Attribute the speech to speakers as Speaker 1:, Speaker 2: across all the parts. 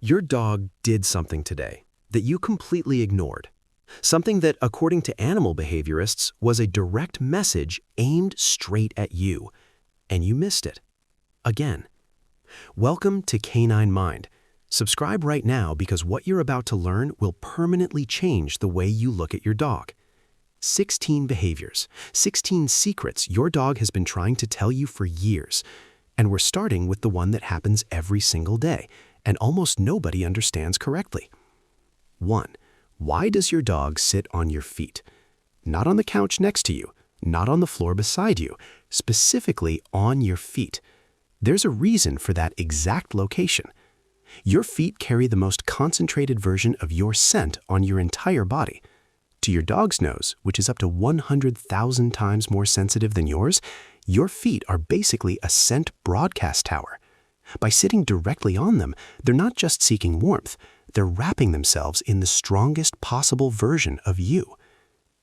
Speaker 1: Your dog did something today that you completely ignored. Something that, according to animal behaviorists, was a direct message aimed straight at you, and you missed it. Again. Welcome to Canine Mind. Subscribe right now because what you're about to learn will permanently change the way you look at your dog. 16 behaviors, 16 secrets your dog has been trying to tell you for years. And we're starting with the one that happens every single day, and almost nobody understands correctly. 1. Why does your dog sit on your feet? Not on the couch next to you, not on the floor beside you, specifically on your feet. There's a reason for that exact location. Your feet carry the most concentrated version of your scent on your entire body. To your dog's nose, which is up to 100,000 times more sensitive than yours, your feet are basically a scent broadcast tower. By sitting directly on them, they're not just seeking warmth, they're wrapping themselves in the strongest possible version of you.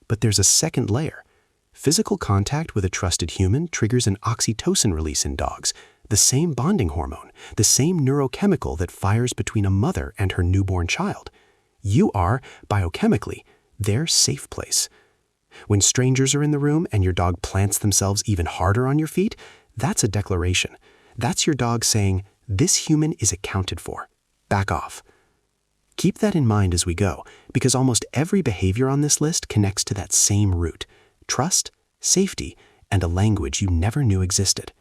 Speaker 1: But there's a second layer. Physical contact with a trusted human triggers an oxytocin release in dogs, the same bonding hormone, the same neurochemical that fires between a mother and her newborn child. You are, biochemically, their safe place. When strangers are in the room and your dog plants themselves even harder on your feet, that's a declaration. That's your dog saying, "This human is accounted for. Back off." Keep that in mind as we go, because almost every behavior on this list connects to that same root: trust, safety, and a language you never knew existed.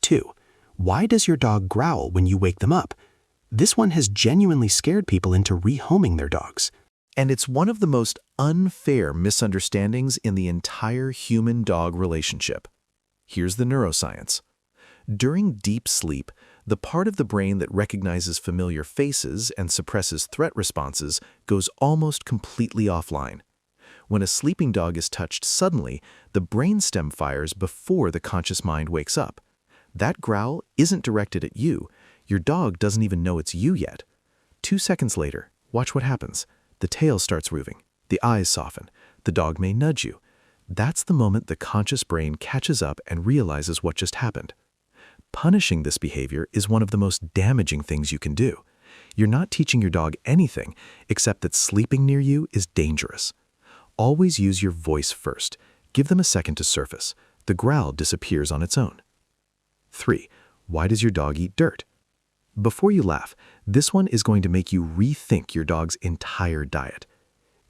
Speaker 1: 2. Why does your dog growl when you wake them up? This one has genuinely scared people into rehoming their dogs.
Speaker 2: And it's one of the most unfair misunderstandings in the entire human-dog relationship. Here's the neuroscience. During deep sleep, the part of the brain that recognizes familiar faces and suppresses threat responses goes almost completely offline. When a sleeping dog is touched suddenly, the brainstem fires before the conscious mind wakes up. That growl isn't directed at you. Your dog doesn't even know it's you yet. 2 seconds later, watch what happens. The tail starts moving. The eyes soften. The dog may nudge you. That's the moment the conscious brain catches up and realizes what just happened. Punishing this behavior is one of the most damaging things you can do. You're not teaching your dog anything except that sleeping near you is dangerous. Always use your voice first. Give them a second to surface. The growl disappears on its own. 3. Why does your dog eat dirt? Before you laugh, this one is going to make you rethink your dog's entire diet.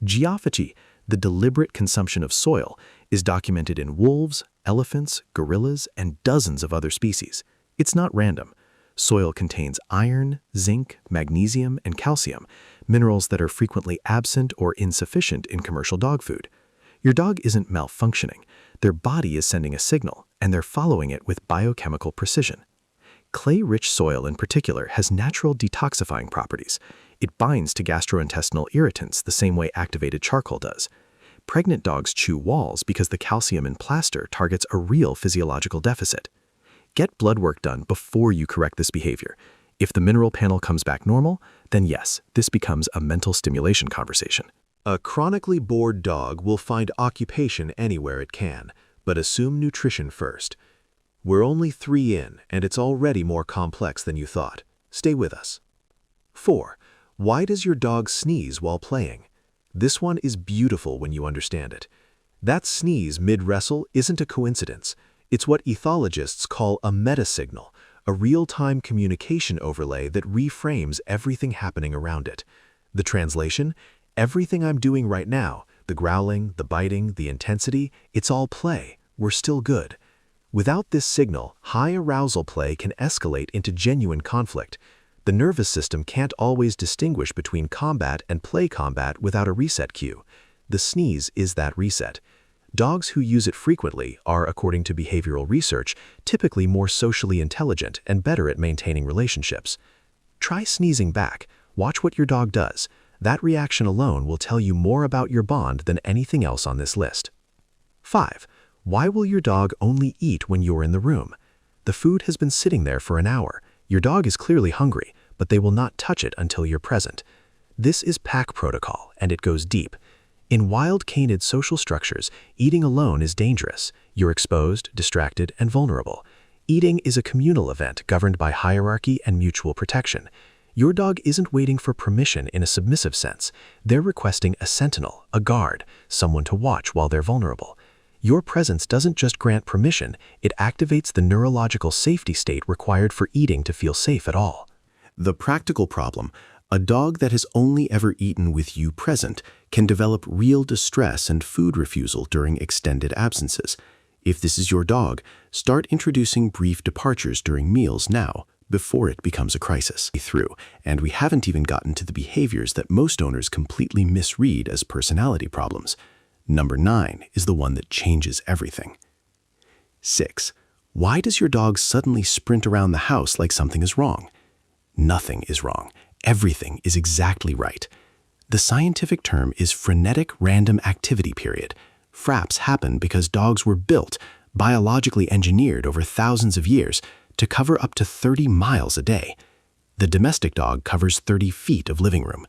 Speaker 2: Geophagy, the deliberate consumption of soil, is documented in wolves, elephants, gorillas, and dozens of other species. It's not random. Soil contains iron, zinc, magnesium, and calcium, minerals that are frequently absent or insufficient in commercial dog food. Your dog isn't malfunctioning. Their body is sending a signal, and they're following it with biochemical precision. Clay-rich soil in particular has natural detoxifying properties. It binds to gastrointestinal irritants the same way activated charcoal does. Pregnant dogs chew walls because the calcium in plaster targets a real physiological deficit. Get blood work done before you correct this behavior. If the mineral panel comes back normal, then yes, this becomes a mental stimulation conversation.
Speaker 3: A chronically bored dog will find occupation anywhere it can, but assume nutrition first. We're only 3 in, and it's already more complex than you thought. Stay with us. 4. Why does your dog sneeze while playing? This one is beautiful when you understand it. That sneeze mid-wrestle isn't a coincidence. It's what ethologists call a meta-signal, a real-time communication overlay that reframes everything happening around it. The translation? Everything I'm doing right now, the growling, the biting, the intensity, it's all play. We're still good. Without this signal, high arousal play can escalate into genuine conflict. The nervous system can't always distinguish between combat and play combat without a reset cue. The sneeze is that reset. Dogs who use it frequently are, according to behavioral research, typically more socially intelligent and better at maintaining relationships. Try sneezing back. Watch what your dog does. That reaction alone will tell you more about your bond than anything else on this list. 5. Why will your dog only eat when you're in the room? The food has been sitting there for an hour. Your dog is clearly hungry, but they will not touch it until you're present. This is pack protocol, and it goes deep. In wild canid social structures, eating alone is dangerous. You're exposed, distracted, and vulnerable. Eating is a communal event governed by hierarchy and mutual protection. Your dog isn't waiting for permission in a submissive sense. They're requesting a sentinel, a guard, someone to watch while they're vulnerable. Your presence doesn't just grant permission, it activates the neurological safety state required for eating to feel safe at all.
Speaker 1: The practical problem: a dog that has only ever eaten with you present can develop real distress and food refusal during extended absences. If this is your dog, start introducing brief departures during meals now, before it becomes a crisis. And we haven't even gotten to the behaviors that most owners completely misread as personality problems. Number 9 is the one that changes everything. 6. Why does your dog suddenly sprint around the house like something is wrong? Nothing is wrong. Everything is exactly right. The scientific term is frenetic random activity period. FRAPs happen because dogs were built, biologically engineered over thousands of years, to cover up to 30 miles a day. The domestic dog covers 30 feet of living room.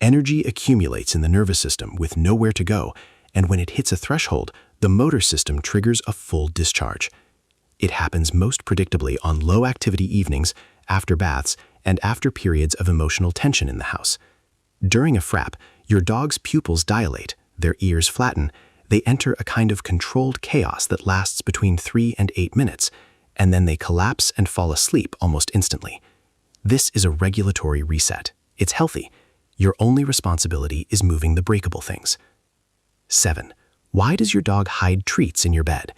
Speaker 1: Energy accumulates in the nervous system with nowhere to go, and when it hits a threshold, the motor system triggers a full discharge. It happens most predictably on low-activity evenings, after baths, and after periods of emotional tension in the house. During a FRAP, your dog's pupils dilate, their ears flatten, they enter a kind of controlled chaos that lasts between 3 and 8 minutes, and then they collapse and fall asleep almost instantly. This is a regulatory reset. It's healthy. Your only responsibility is moving the breakable things. 7. Why does your dog hide treats in your bed?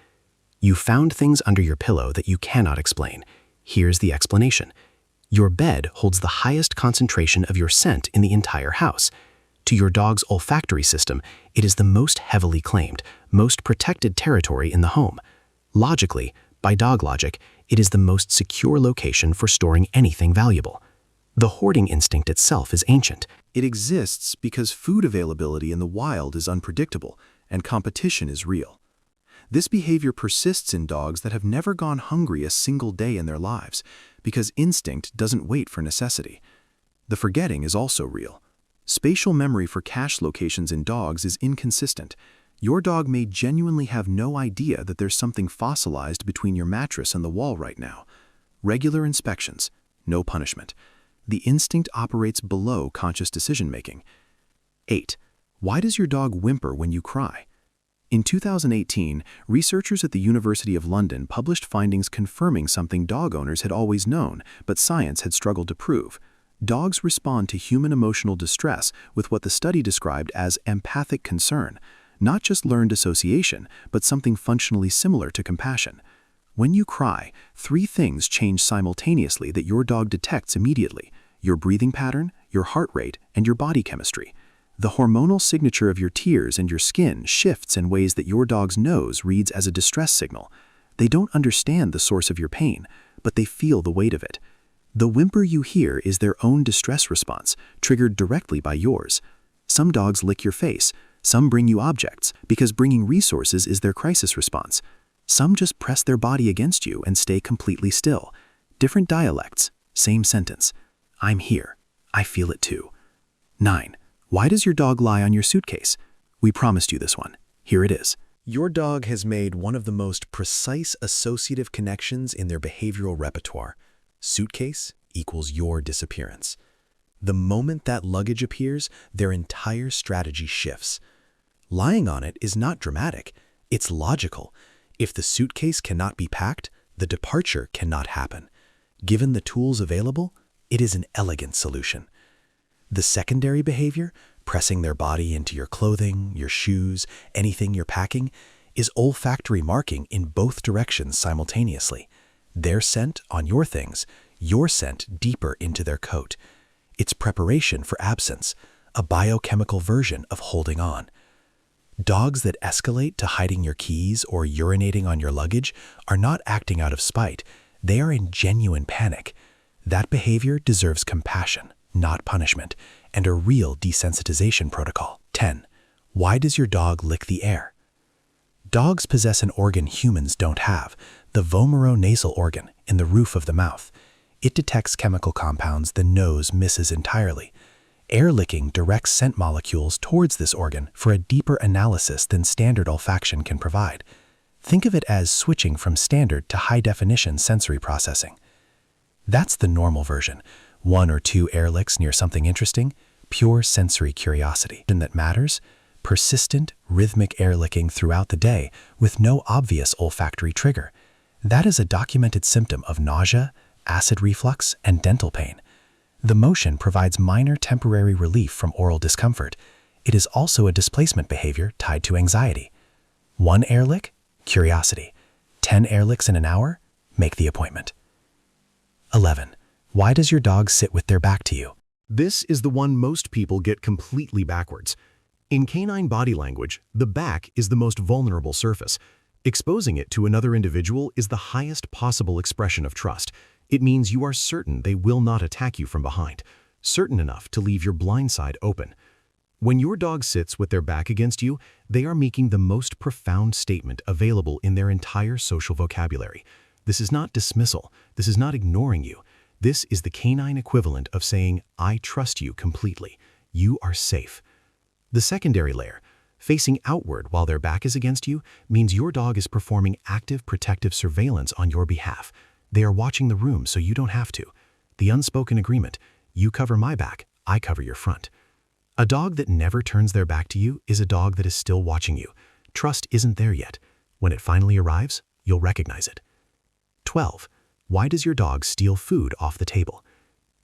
Speaker 1: You found things under your pillow that you cannot explain. Here's the explanation. Your bed holds the highest concentration of your scent in the entire house. To your dog's olfactory system, it is the most heavily claimed, most protected territory in the home. Logically, by dog logic, it is the most secure location for storing anything valuable. The hoarding instinct itself is ancient. It exists because food availability in the wild is unpredictable and competition is real. This behavior persists in dogs that have never gone hungry a single day in their lives because instinct doesn't wait for necessity. The forgetting is also real. Spatial memory for cache locations in dogs is inconsistent. Your dog may genuinely have no idea that there's something fossilized between your mattress and the wall right now. Regular inspections, no punishment. The instinct operates below conscious decision-making. 8. Why does your dog whimper when you cry? In 2018, researchers at the University of London published findings confirming something dog owners had always known, but science had struggled to prove. Dogs respond to human emotional distress with what the study described as empathic concern. Not just learned association, but something functionally similar to compassion. When you cry, 3 things change simultaneously that your dog detects immediately: your breathing pattern, your heart rate, and your body chemistry. The hormonal signature of your tears and your skin shifts in ways that your dog's nose reads as a distress signal. They don't understand the source of your pain, but they feel the weight of it. The whimper you hear is their own distress response, triggered directly by yours. Some dogs lick your face. Some bring you objects, because bringing resources is their crisis response. Some just press their body against you and stay completely still. Different dialects, same sentence. I'm here. I feel it too. 9. Why does your dog lie on your suitcase? We promised you this one. Here it is. Your dog has made one of the most precise associative connections in their behavioral repertoire. Suitcase equals your disappearance. The moment that luggage appears, their entire strategy shifts. Lying on it is not dramatic, it's logical. If the suitcase cannot be packed, the departure cannot happen. Given the tools available, it is an elegant solution. The secondary behavior, pressing their body into your clothing, your shoes, anything you're packing, is olfactory marking in both directions simultaneously. Their scent on your things, your scent deeper into their coat. It's preparation for absence, a biochemical version of holding on. Dogs that escalate to hiding your keys or urinating on your luggage are not acting out of spite. They are in genuine panic. That behavior deserves compassion, not punishment, and a real desensitization protocol. 10. Why does your dog lick the air? Dogs possess an organ humans don't have, the vomeronasal organ in the roof of the mouth. It detects chemical compounds the nose misses entirely. Air licking directs scent molecules towards this organ for a deeper analysis than standard olfaction can provide. Think of it as switching from standard to high-definition sensory processing. That's the normal version. 1 or 2 air licks near something interesting, pure sensory curiosity. And that matters, persistent, rhythmic air licking throughout the day with no obvious olfactory trigger. That is a documented symptom of nausea, acid reflux, and dental pain. The motion provides minor temporary relief from oral discomfort. It is also a displacement behavior tied to anxiety. 1 air lick? Curiosity. 10 air licks in an hour? Make the appointment. 11. Why does your dog sit with their back to you?
Speaker 2: This is the one most people get completely backwards. In canine body language, the back is the most vulnerable surface. Exposing it to another individual is the highest possible expression of trust. It means you are certain they will not attack you from behind, certain enough to leave your blind side open. When your dog sits with their back against you, they are making the most profound statement available in their entire social vocabulary. This is not dismissal. This is not ignoring you. This is the canine equivalent of saying, I trust you completely. You are safe. The secondary layer, facing outward while their back is against you, means your dog is performing active protective surveillance on your behalf. They are watching the room so you don't have to. The unspoken agreement, you cover my back, I cover your front. A dog that never turns their back to you is a dog that is still watching you. Trust isn't there yet. When it finally arrives, you'll recognize it. 12. Why does your dog steal food off the table?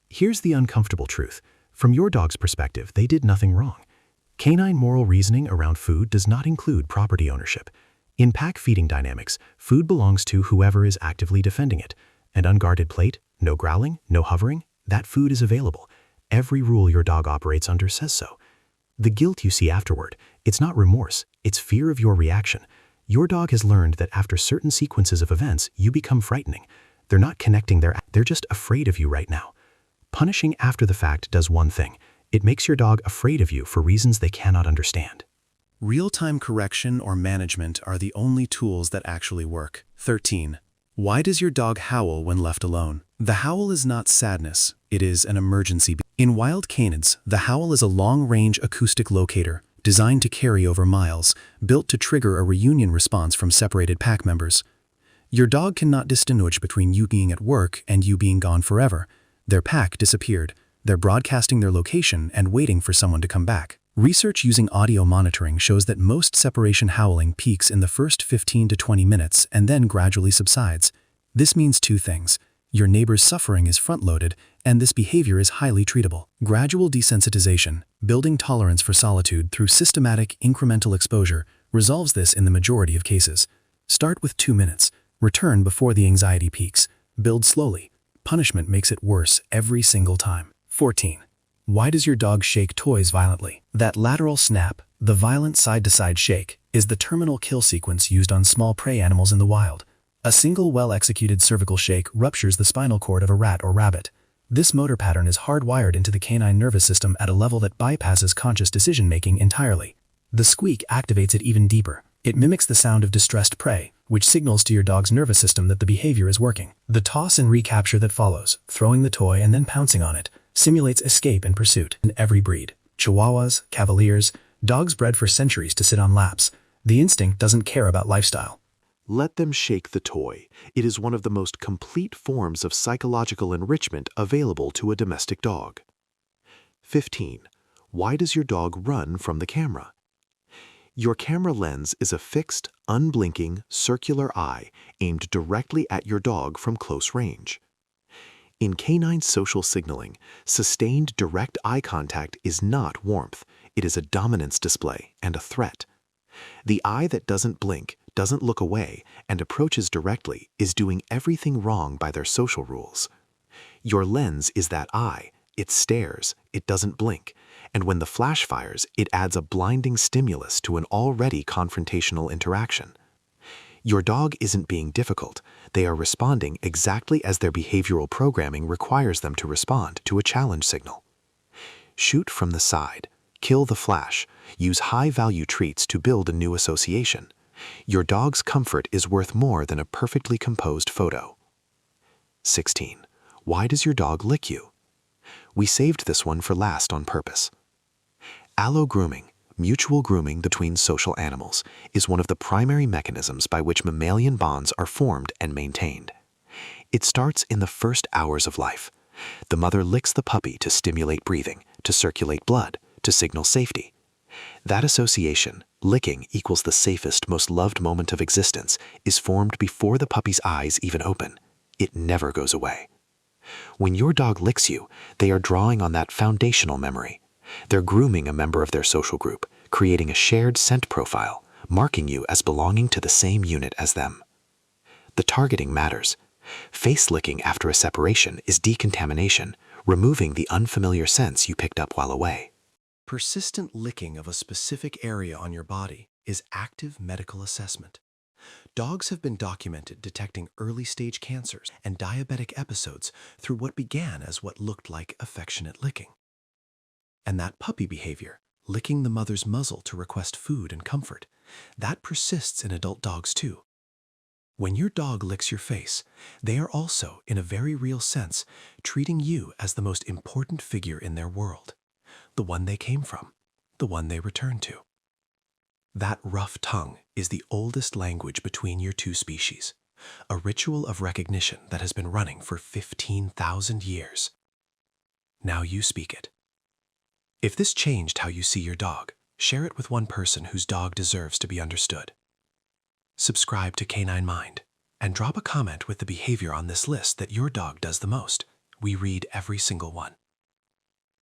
Speaker 2: Here's the uncomfortable truth. From your dog's perspective, they did nothing wrong. Canine moral reasoning around food does not include property ownership. In pack feeding dynamics, food belongs to whoever is actively defending it. An unguarded plate, no growling, no hovering, that food is available. Every rule your dog operates under says so. The guilt you see afterward, it's not remorse, it's fear of your reaction. Your dog has learned that after certain sequences of events, you become frightening. They're not connecting they're just afraid of you right now. Punishing after the fact does one thing. It makes your dog afraid of you for reasons they cannot understand.
Speaker 4: Real-time correction or management are the only tools that actually work. 13. Why does your dog howl when left alone? The howl is not sadness, it is an emergency. In wild canids, the howl is a long-range acoustic locator designed to carry over miles, built to trigger a reunion response from separated pack members. Your dog cannot distinguish between you being at work and you being gone forever. Their pack disappeared. They're broadcasting their location and waiting for someone to come back. Research using audio monitoring shows that most separation howling peaks in the first 15 to 20 minutes and then gradually subsides. This means 2 things. Your neighbor's suffering is front-loaded, and this behavior is highly treatable. Gradual desensitization, building tolerance for solitude through systematic, incremental exposure, resolves this in the majority of cases. Start with 2 minutes. Return before the anxiety peaks. Build slowly. Punishment makes it worse every single time. 14. Why does your dog shake toys violently? That lateral snap, the violent side-to-side shake, is the terminal kill sequence used on small prey animals in the wild. A single well-executed cervical shake ruptures the spinal cord of a rat or rabbit. This motor pattern is hardwired into the canine nervous system at a level that bypasses conscious decision-making entirely. The squeak activates it even deeper. It mimics the sound of distressed prey, which signals to your dog's nervous system that the behavior is working. The toss and recapture that follows, throwing the toy and then pouncing on it, simulates escape and pursuit. In every breed, Chihuahuas, Cavaliers, dogs bred for centuries to sit on laps, the instinct doesn't care about lifestyle.
Speaker 3: Let them shake the toy. It is one of the most complete forms of psychological enrichment available to a domestic dog. 15. Why does your dog run from the camera? Your camera lens is a fixed, unblinking, circular eye aimed directly at your dog from close range. In canine social signaling, sustained direct eye contact is not warmth. It is a dominance display and a threat. The eye that doesn't blink, doesn't look away, and approaches directly is doing everything wrong by their social rules. Your lens is that eye. It stares, it doesn't blink, and when the flash fires, it adds a blinding stimulus to an already confrontational interaction. Your dog isn't being difficult. They are responding exactly as their behavioral programming requires them to respond to a challenge signal. Shoot from the side. Kill the flash. Use high-value treats to build a new association. Your dog's comfort is worth more than a perfectly composed photo. 16. Why does your dog lick you? We saved this one for last on purpose. Allo-grooming, mutual grooming between social animals, is one of the primary mechanisms by which mammalian bonds are formed and maintained. It starts in the first hours of life.
Speaker 2: The mother licks the puppy to stimulate breathing, to circulate blood, to signal safety. That association, licking equals the safest, most loved moment of existence, is formed before the puppy's eyes even open. It never goes away. When your dog licks you, they are drawing on that foundational memory. They're grooming a member of their social group, creating a shared scent profile, marking you as belonging to the same unit as them. The targeting matters. Face licking after a separation is decontamination, removing the unfamiliar scents you picked up while away.
Speaker 4: Persistent licking of a specific area on your body is active medical assessment. Dogs have been documented detecting early-stage cancers and diabetic episodes through what began as what looked like affectionate licking. And that puppy behavior, licking the mother's muzzle to request food and comfort, that persists in adult dogs too. When your dog licks your face, they are also, in a very real sense, treating you as the most important figure in their world, the one they came from, the one they return to. That rough tongue is the oldest language between your two species, a ritual of recognition that has been running for 15,000 years. Now you speak it. If this changed how you see your dog, share it with one person whose dog deserves to be understood. Subscribe to Canine Mind and drop a comment with the behavior on this list that your dog does the most. We read every single one.